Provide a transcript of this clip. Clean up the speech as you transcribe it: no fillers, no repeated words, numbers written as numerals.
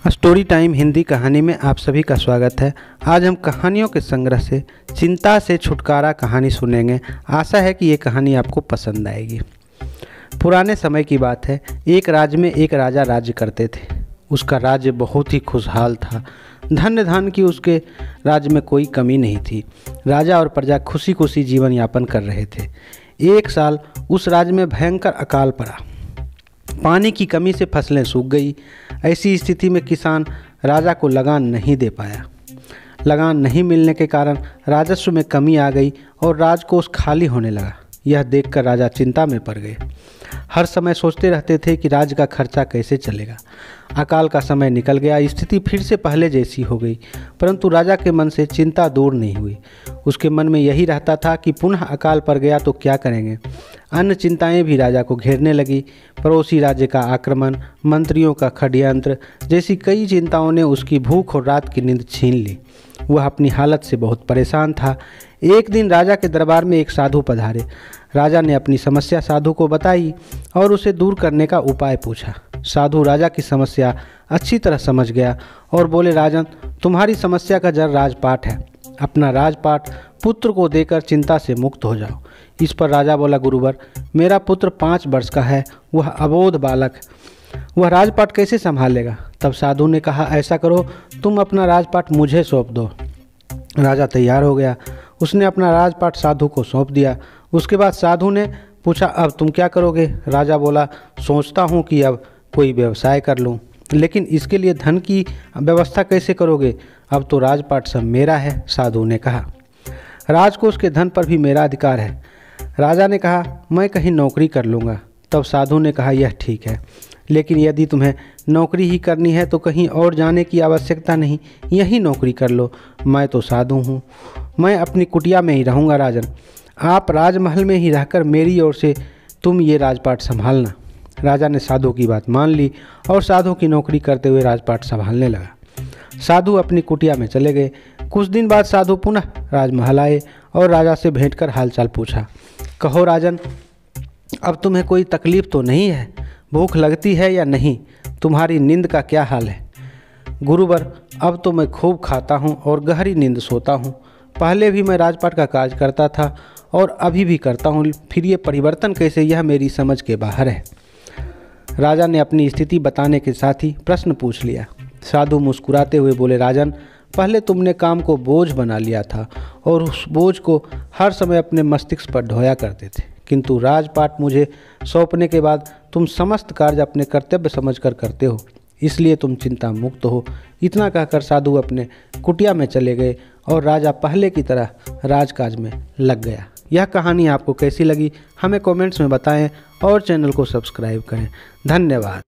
Story time Hindi कहानी में आप सभी का स्वागत है। आज हम कहानियों के संग्रह से चिंता से छुटकारा कहानी सुनेंगे। आशा है कि ये कहानी आपको पसंद आएगी। पुराने समय की बात है। एक राज्य में एक राजा राज्य करते थे। उसका राज्य बहुत ही खुशहाल था। धन्य धन की उसके राज्य में कोई कमी नहीं थी। राजा और प्रजा खुशी खुशी जीवन यापन कर रहे थे। एक साल उस राज्य में भयंकर अकाल पड़ा। पानी की कमी से फसलें सूख गई। ऐसी स्थिति में किसान राजा को लगान नहीं दे पाया। लगान नहीं मिलने के कारण राजस्व में कमी आ गई और राजकोष खाली होने लगा। यह देखकर राजा चिंता में पड़ गए। हर समय सोचते रहते थे कि राज्य का खर्चा कैसे चलेगा। अकाल का समय निकल गया। स्थिति फिर से पहले जैसी हो गई, परंतु राजा के मन से चिंता दूर नहीं हुई। उसके मन में यही रहता था कि पुनः अकाल पड़ गया तो क्या करेंगे। अन्य चिंताएं भी राजा को घेरने लगी। पड़ोसी राज्य का आक्रमण, मंत्रियों का षड्यंत्र जैसी कई चिंताओं ने उसकी भूख और रात की नींद छीन ली। वह अपनी हालत से बहुत परेशान था। एक दिन राजा के दरबार में एक साधु पधारे। राजा ने अपनी समस्या साधु को बताई और उसे दूर करने का उपाय पूछा। साधु राजा की समस्या अच्छी तरह समझ गया और बोले, राजन, तुम्हारी समस्या का जड़ राजपाट है। अपना राजपाट पुत्र को देकर चिंता से मुक्त हो जाओ। इस पर राजा बोला, गुरुवर, मेरा पुत्र 5 वर्ष का है। वह अबोध बालक, वह राजपाट कैसे संभालेगा। तब साधु ने कहा, ऐसा करो, तुम अपना राजपाट मुझे सौंप दो। राजा तैयार हो गया। उसने अपना राजपाट साधु को सौंप दिया। उसके बाद साधु ने पूछा, अब तुम क्या करोगे। राजा बोला, सोचता हूँ कि अब कोई व्यवसाय कर लूँ, लेकिन इसके लिए धन की व्यवस्था कैसे करोगे। अब तो राजपाट सब मेरा है। साधु ने कहा, राजकोष के धन पर भी मेरा अधिकार है। राजा ने कहा, मैं कहीं नौकरी कर लूँगा। तब साधु ने कहा, यह ठीक है, लेकिन यदि तुम्हें नौकरी ही करनी है तो कहीं और जाने की आवश्यकता नहीं, यही नौकरी कर लो। मैं तो साधु हूँ, मैं अपनी कुटिया में ही रहूँगा। राजन, आप राजमहल में ही रहकर मेरी ओर से तुम ये राजपाट संभालना। राजा ने साधु की बात मान ली और साधु की नौकरी करते हुए राजपाट संभालने लगा। साधु अपनी कुटिया में चले गए। कुछ दिन बाद साधु पुनः राजमहल आए और राजा से भेंट कर हालचाल पूछा। कहो राजन, अब तुम्हें कोई तकलीफ तो नहीं है? भूख लगती है या नहीं? तुम्हारी नींद का क्या हाल है? गुरुवर, अब तो मैं खूब खाता हूँ और गहरी नींद सोता हूँ। पहले भी मैं राजपाट का कार्य करता था और अभी भी करता हूँ, फिर ये परिवर्तन कैसे, यह मेरी समझ के बाहर है। राजा ने अपनी स्थिति बताने के साथ ही प्रश्न पूछ लिया। साधु मुस्कुराते हुए बोले, राजन, पहले तुमने काम को बोझ बना लिया था और उस बोझ को हर समय अपने मस्तिष्क पर ढोया करते थे, किंतु राजपाट मुझे सौंपने के बाद तुम समस्त कार्य अपने कर्तव्य समझकर करते हो, इसलिए तुम चिंता मुक्त हो। इतना कहकर साधु अपने कुटिया में चले गए और राजा पहले की तरह राजकाज में लग गया। यह कहानी आपको कैसी लगी हमें कमेंट्स में बताएं और चैनल को सब्सक्राइब करें। धन्यवाद।